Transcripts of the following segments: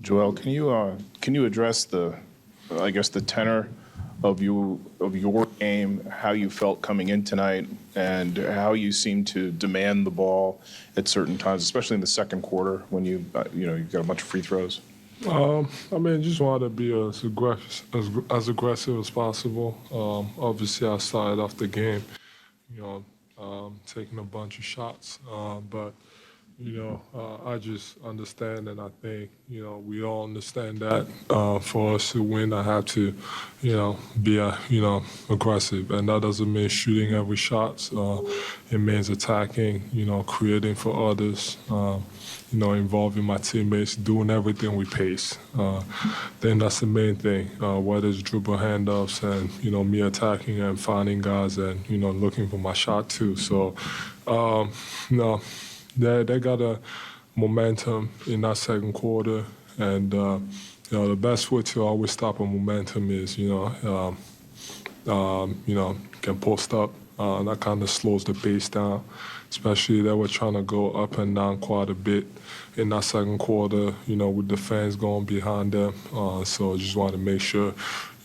Joel, can you address the tenor of your game, how you felt coming in tonight, and how you seemed to demand the ball at certain times, especially in the second quarter when you got a bunch of free throws? Just wanted to be as aggressive as possible. Obviously, I started off the game, you know, taking a bunch of shots, but I just understand, and I think we all understand that for us to win, I have to, be aggressive, and that doesn't mean shooting every shot. It means attacking, creating for others. Involving my teammates, doing everything we pace. Then that's the main thing, whether it's dribble handoffs and, me attacking and finding guys and, looking for my shot too. So, they got a momentum in that second quarter. And, the best way to always stop a momentum is, can post up. That kind of slows the pace down, especially they were trying to go up and down quite a bit in that second quarter, with the fans going behind them. So just want to make sure,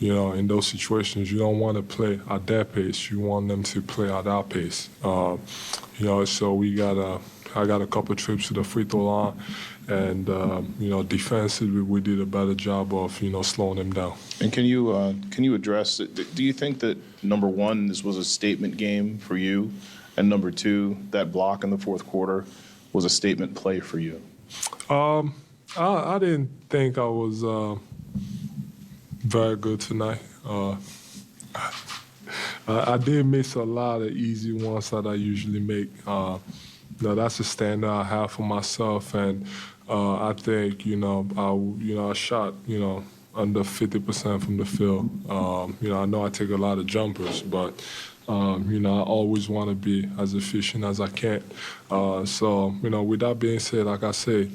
in those situations, you don't want to play at their pace. You want them to play at our pace. So I got a couple trips to the free throw line, and defensively we did a better job of slowing them down. And can you address it? Do you think that number one, this was a statement game for you, and number two, that block in the fourth quarter was a statement play for you? I didn't think I was very good tonight. I did miss a lot of easy ones that I usually make. That's a standard I have for myself, and I think I shot under 50% from the field. I know I take a lot of jumpers, but I always want to be as efficient as I can. So with that being said, like I say,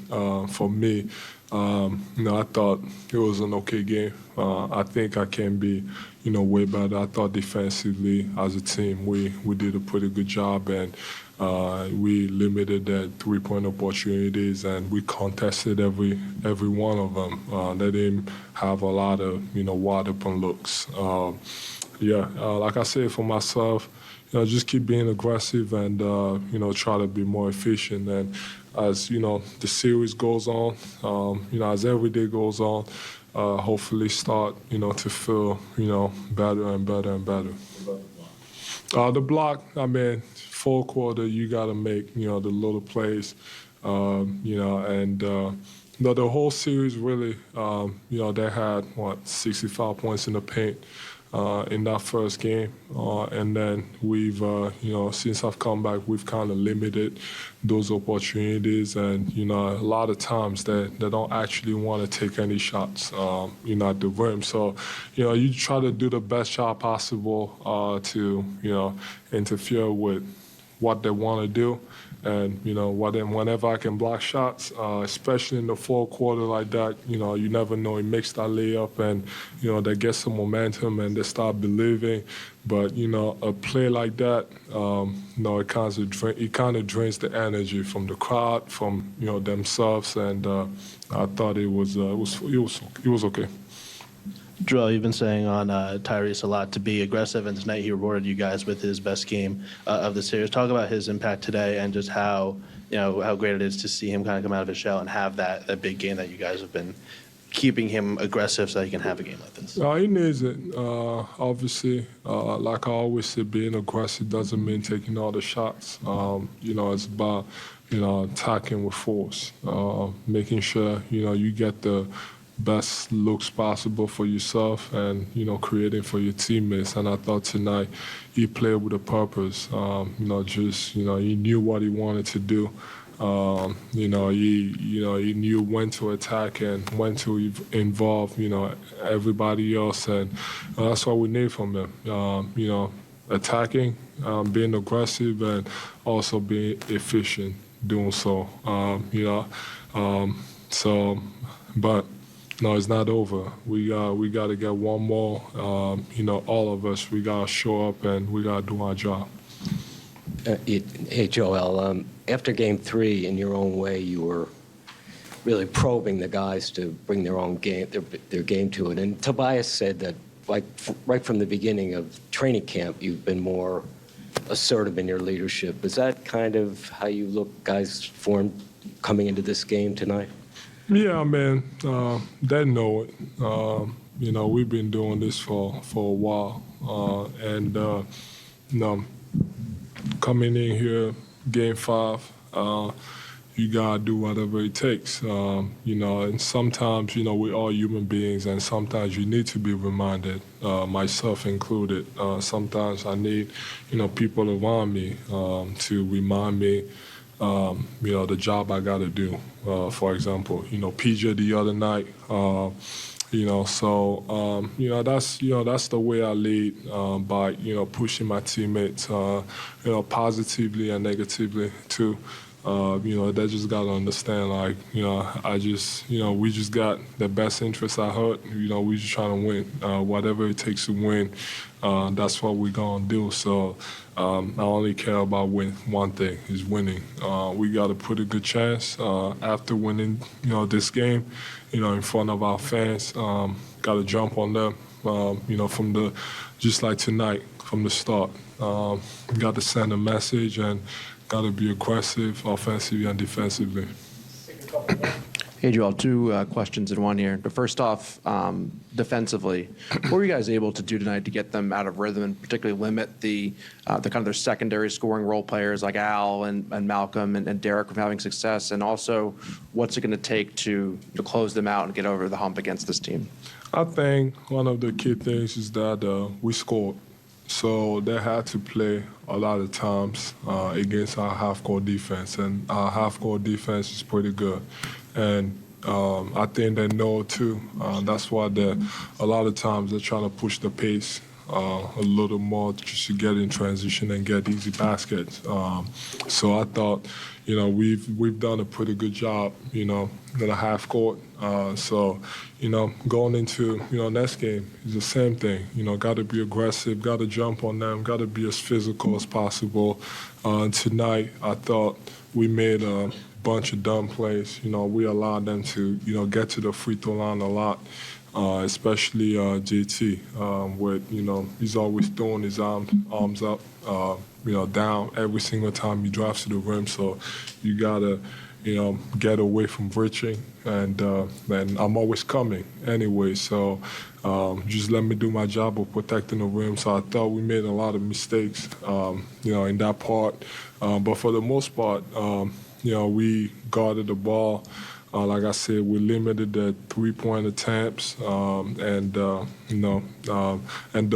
for me, I thought it was an okay game. I think I can be, way better. I thought defensively as a team, we did a pretty good job, and we limited the three-point opportunities, and we contested every one of them. They didn't have a lot of, wide open looks. Like I said, for myself, just keep being aggressive and, try to be more efficient. And as, the series goes on, as every day goes on, hopefully start, to feel, better and better and better. The block, full quarter, you got to make, the little plays, and the whole series really, they had, 65 points in the paint in that first game. And then we've, since I've come back, we've kind of limited those opportunities. And, a lot of times they don't actually want to take any shots, at the rim. So, you try to do the best job possible to, interfere with what they want to do. And, whenever I can block shots, especially in the fourth quarter like that, you never know. He makes that layup and, they get some momentum and they start believing. But, a play like that, it kind of drains the energy from the crowd, from, themselves. And I thought it was okay. Joel, you've been saying on Tyrese a lot to be aggressive, and tonight he rewarded you guys with his best game of the series. Talk about his impact today and just how great it is to see him kind of come out of his shell and have that big game that you guys have been keeping him aggressive so he can have a game like this. He needs it. Obviously, like I always say, being aggressive doesn't mean taking all the shots. It's about, attacking with force, making sure, you get the best looks possible for yourself and, creating for your teammates. And I thought tonight he played with a purpose. He knew what he wanted to do. He knew when to attack and when to involve, everybody else. And that's what we need from him. Attacking, being aggressive, and also being efficient doing so. But no, it's not over. We got to get one more. All of us, we got to show up and we got to do our job. Hey, Joel, after Game 3, in your own way, you were really probing the guys to bring their own game, their game to it. And Tobias said that, like, right from the beginning of training camp, you've been more assertive in your leadership. Is that kind of how you look, guys, formed coming into this game tonight? Yeah, man, they know it. We've been doing this for a while, and coming in here, Game 5. You gotta do whatever it takes, and sometimes, we're all human beings, and sometimes you need to be reminded, myself included. Sometimes I need, people around me to remind me, the job I gotta do. For example, PJ the other night, that's the way I lead, by, pushing my teammates, positively and negatively too. They just got to understand, like, we just got the best interests at heart. We just trying to win. Whatever it takes to win, that's what we're going to do. So I only care about one thing, is winning. We got a pretty good chance after winning, this game, in front of our fans. Got to jump on them, just like tonight, from the start. Got to send a message and got to be aggressive, offensively and defensively. Hey, Joel, two questions in one here. But first off, defensively, what were you guys able to do tonight to get them out of rhythm and particularly limit the kind of their secondary scoring role players like Al and Malcolm and Derek from having success? And also, what's it going to take to close them out and get over the hump against this team? I think one of the key things is that we scored. So they had to play a lot of times against our half-court defense, and our half-court defense is pretty good. And I think they know too. That's why a lot of times they're trying to push the pace a little more just to get in transition and get easy baskets. So I thought, we've done a pretty good job, in the half court. So, going into, next game is the same thing. Got to be aggressive, got to jump on them, got to be as physical as possible. Tonight, I thought we made a bunch of dumb plays. We allowed them to, get to the free throw line a lot. Especially JT, he's always throwing his arms up, down every single time he drives to the rim. So you gotta, get away from reaching, and I'm always coming anyway. So just let me do my job of protecting the rim. So I thought we made a lot of mistakes, in that part. But for the most part, we guarded the ball. Like I said, we limited the three-point attempts, and the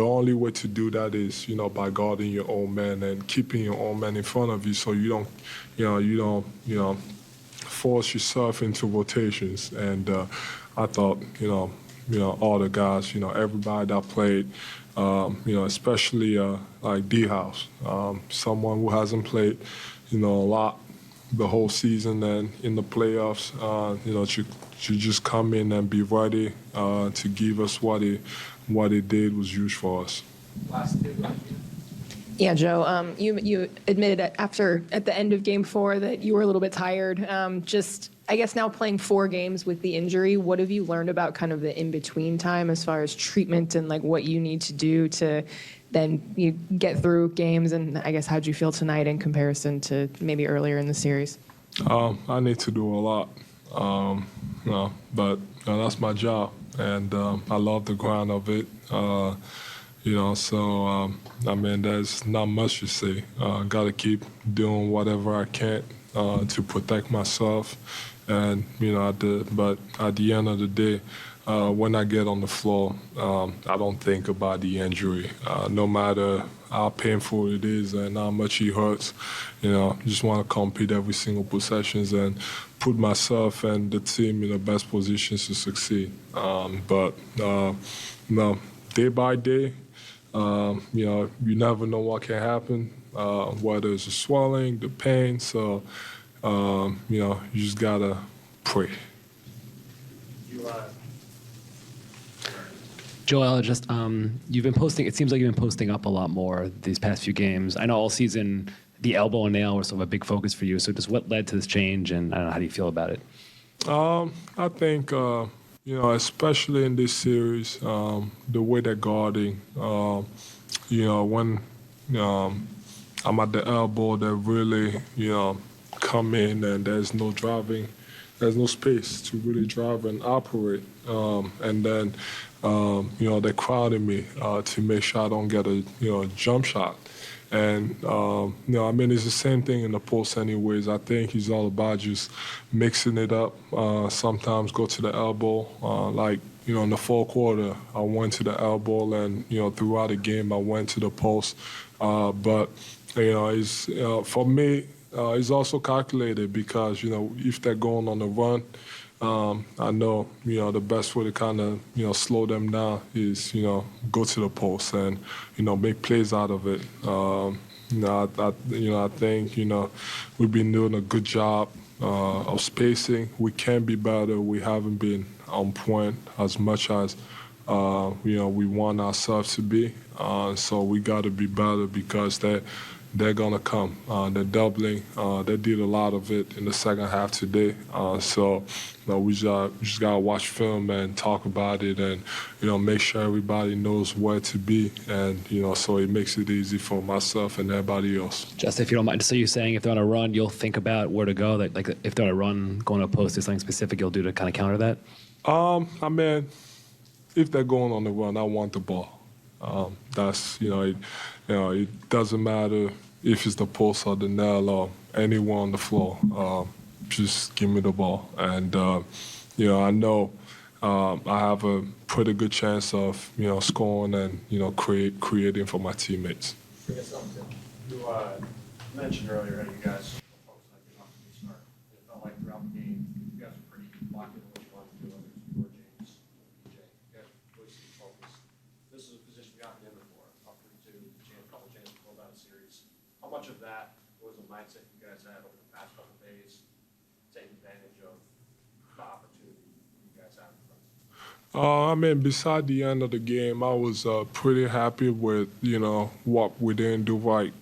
only way to do that is, by guarding your own man and keeping your own man in front of you, so you don't, force yourself into rotations. And I thought, all the guys, everybody that played, especially like D-House, someone who hasn't played, a lot the whole season and in the playoffs, to just come in and be ready to give us what it did was huge for us. Yeah, Joe, you admitted at the end of Game 4 that you were a little bit tired. I guess now playing 4 games with the injury, what have you learned about kind of the in-between time as far as treatment and like what you need to do to then you get through games? And I guess how'd you feel tonight in comparison to maybe earlier in the series? I need to do a lot, but that's my job, and I love the grind of it. There's not much to say. Got to keep doing whatever I can to protect myself, and but at the end of the day, when I get on the floor, I don't think about the injury, no matter how painful it is and how much it hurts. Just want to compete every single possessions and put myself and the team in the best positions to succeed. Day by day, you never know what can happen, whether it's the swelling, the pain. So, you just gotta pray. Joel, just you've been posting. It seems like you've been posting up a lot more these past few games. I know all season the elbow and nail was sort of a big focus for you. So, just what led to this change, and I don't know, how do you feel about it? I think, especially in this series, the way they're guarding, when I'm at the elbow, they really, come in and there's no space to really drive and operate. And then, they're crowding me to make sure I don't get a, jump shot. And, it's the same thing in the post anyways. I think it's all about just mixing it up. Sometimes go to the elbow. In the fourth quarter, I went to the elbow and, throughout the game, I went to the post. But, for me, it's also calculated because, if they're going on the run, I know, the best way to kind of, slow them down is, go to the post and, make plays out of it. I think, we've been doing a good job of spacing. We can be better. We haven't been on point as much as, we want ourselves to be. So we got to be better because they're going to come. They're doubling. They did a lot of it in the second half today. We just got to watch film and talk about it and, make sure everybody knows where to be. And, so it makes it easy for myself and everybody else. Just if you don't mind, so you're saying if they're on a run, you'll think about where to go? Like if they're on a run, going to a post, is something specific you'll do to kind of counter that? If they're going on the run, I want the ball. It doesn't matter if it's the post or the nail or anywhere on the floor. Just give me the ball. And, I know I have a pretty good chance of, scoring and, creating for my teammates. You mentioned earlier how you guys folks like get off to a good start. It felt like throughout the game, you guys were pretty locked into what you wanted to do, whether it's before James, PJ. You guys really seemed focused. This is a position we got in before, up through to a couple chances to close out a series. How much of that was a mindset you guys had over the past couple of days, taking advantage of the opportunity you guys have in front of you? Beside the end of the game, I was pretty happy with, what we didn't do right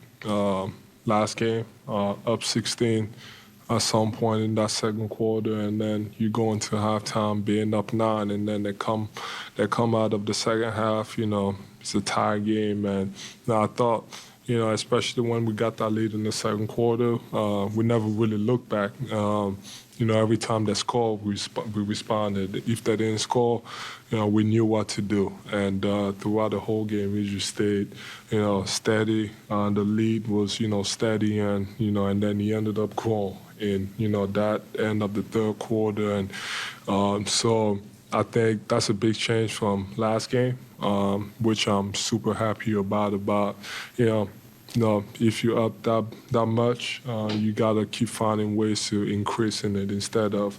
last game, up 16 at some point in that second quarter, and then you go into halftime being up 9, and then they come out of the second half, it's a tie game, and I thought, especially when we got that lead in the second quarter, we never really looked back. Every time they scored, we responded. If they didn't score, we knew what to do. And throughout the whole game, we just stayed, steady. The lead was, steady, and and then he ended up growing in, that end of the third quarter. And so I think that's a big change from last game, which I'm super happy about, if you're up that much, you got to keep finding ways to increase in it instead of,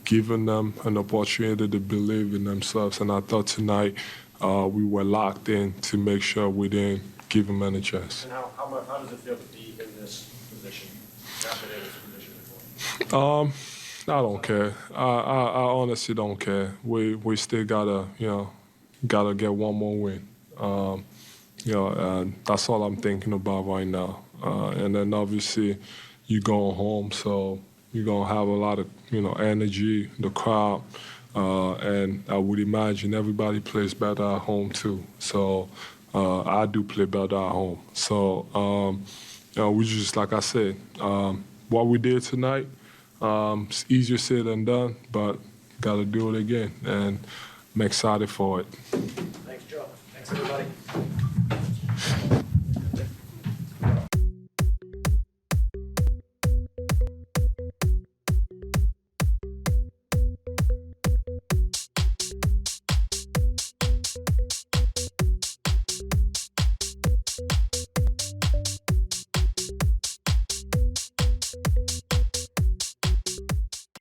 giving them an opportunity to believe in themselves. And I thought tonight we were locked in to make sure we didn't give them any chance. And how does it feel to be in this position? Not been in this position before. I don't care. I honestly don't care. We still gotta get one more win. That's all I'm thinking about right now. And then obviously you're going home, so you're gonna have a lot of energy, the crowd, and I would imagine everybody plays better at home too. So I do play better at home. So we just, like I said, what we did tonight, it's easier said than done, but gotta do it again, and I'm excited for it. Thanks, Joe. Thanks, everybody.